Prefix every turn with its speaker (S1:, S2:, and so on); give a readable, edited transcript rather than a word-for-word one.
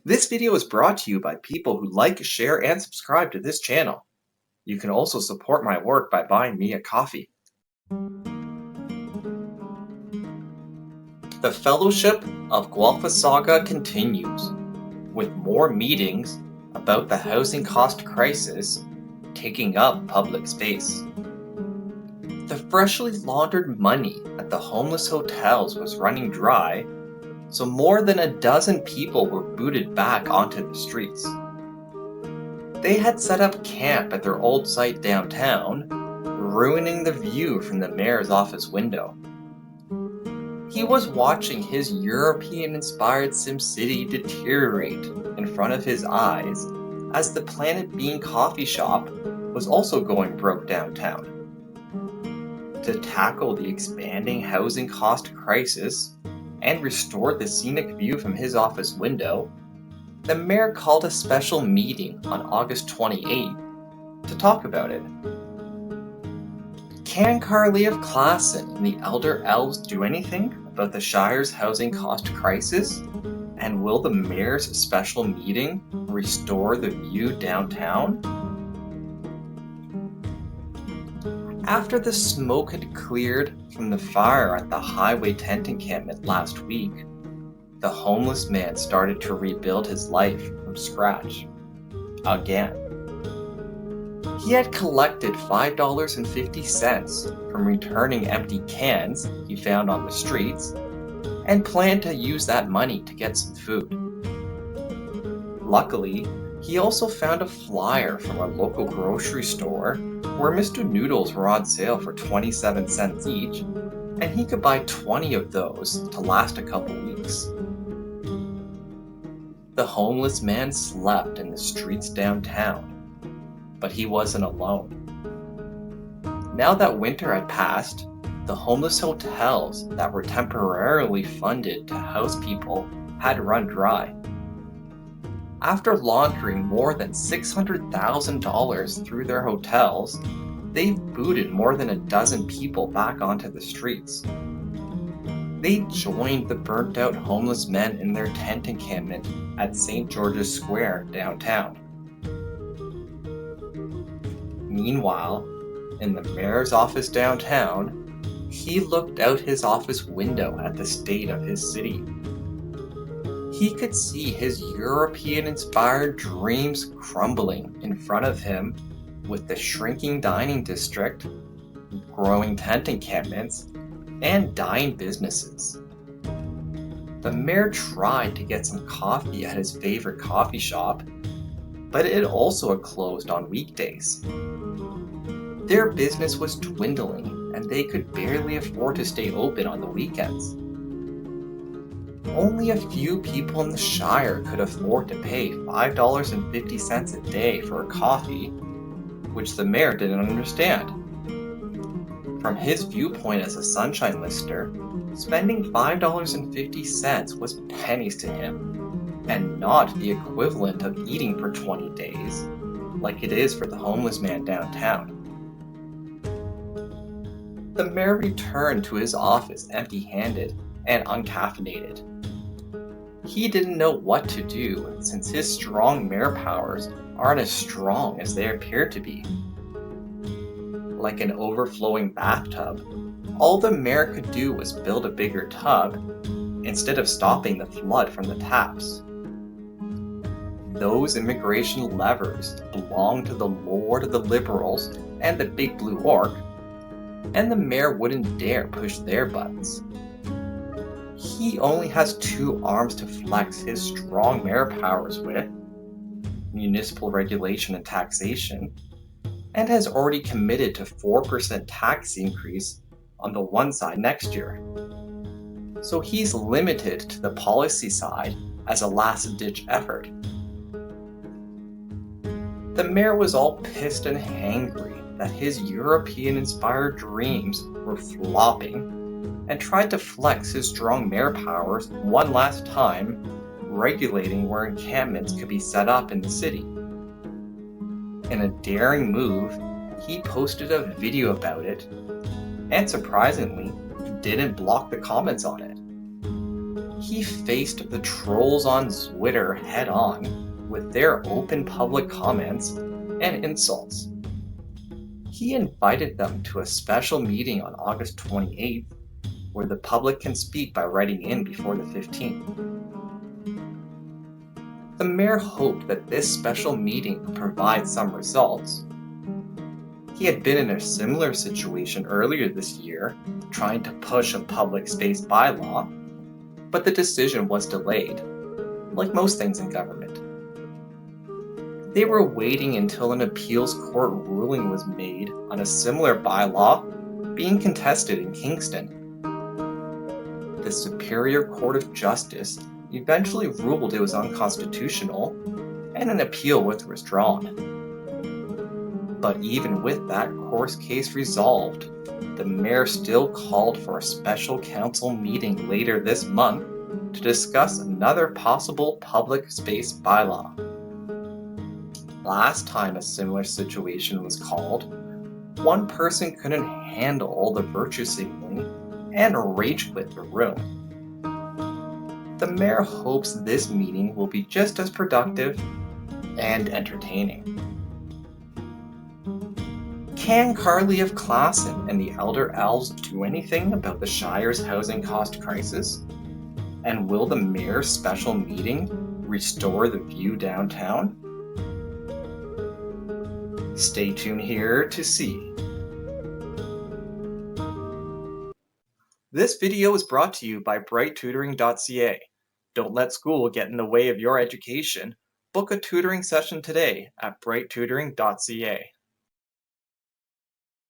S1: This video is brought to you by people who like, share, and subscribe to this channel. You can also support my work by buying me a coffee. The Fellowship of Guelphissauga continues, with more meetings about the housing cost crisis taking up public space. The freshly laundered money at the homeless hotels was running dry, so more than a dozen people were booted back onto the streets. They had set up camp at their old site downtown, ruining the view from the mayor's office window. He was watching his European Inspired SimCity deteriorate in front of his eyes as the Planet Bean coffee shop was also going broke downtown. To tackle the expanding housing cost crisis and restore the scenic view from his office window, the mayor called a special meeting on August 28th to talk about it. Can Carly of Klassen and the Elder Elves do anything about the Shire's housing cost crisis? And will the mayor's special meeting restore the view downtown? After the smoke had cleared from the fire at the highway tent encampment last week, the homeless man started to rebuild his life from scratch. Again. He had collected $5.50 from returning empty cans he found on the streets and planned to use that money to get some food. Luckily, he also found a flyer from a local grocery store where Mr. Noodles were on sale for 27 cents each, and he could buy 20 of those to last a couple weeks. The homeless man slept in the streets downtown, but he wasn't alone. Now that winter had passed, the homeless hotels that were temporarily funded to house people had run dry. After laundering more than $600,000 through their hotels, they've booted more than a dozen people back onto the streets. They joined the burnt-out homeless men in their tent encampment at St. George's Square downtown. Meanwhile, in the mayor's office downtown, he looked out his office window at the state of his city. He could see his European-inspired dreams crumbling in front of him with the shrinking dining district, growing tent encampments, and dying businesses. The mayor tried to get some coffee at his favorite coffee shop, but it also had closed on weekdays. Their business was dwindling, and they could barely afford to stay open on the weekends. Only a few people in the Shire could afford to pay $5.50 a day for a coffee, which the mayor didn't understand. From his viewpoint as a sunshine lister, spending $5.50 was pennies to him, and not the equivalent of eating for 20 days, like it is for the homeless man downtown. The mayor returned to his office empty-handed and uncaffeinated. He didn't know what to do since his strong mayor powers aren't as strong as they appear to be. Like an overflowing bathtub, all the mayor could do was build a bigger tub instead of stopping the flood from the taps. Those immigration levers belonged to the Lord of the Liberals and the Big Blue Orc, and the mayor wouldn't dare push their buttons. He only has two arms to flex his strong mayor powers with: municipal regulation and taxation, and has already committed to 4% tax increase on the one side next year. So he's limited to the policy side as a last-ditch effort. The mayor was all pissed and hangry that his European-inspired dreams were flopping, and tried to flex his strong mayor powers one last time, regulating where encampments could be set up in the city. In a daring move, he posted a video about it, and surprisingly, didn't block the comments on it. he faced the trolls on Twitter head-on with their open public comments and insults. He invited them to a special meeting on August 28th, where the public can speak by writing in before the 15th. The mayor hoped that this special meeting would provide some results. He had been in a similar situation earlier this year, trying to push a public space bylaw, but the decision was delayed, like most things in government. They were waiting until an appeals court ruling was made on a similar bylaw being contested in Kingston. The Superior Court of Justice eventually ruled it was unconstitutional, and an appeal was withdrawn. But even with that court case resolved, the mayor still called for a special council meeting later this month to discuss another possible public space bylaw. Last time a similar situation was called, one person couldn't handle all the virtue signaling and rage quit the room. The mayor hopes this meeting will be just as productive and entertaining. Can Carly of Klassen and the Elder Elves do anything about the Shire's housing cost crisis? And will the mayor's special meeting restore the view downtown? Stay tuned here to see. This video is brought to you by brighttutoring.ca. Don't let school get in the way of your education. Book a tutoring session today at brighttutoring.ca.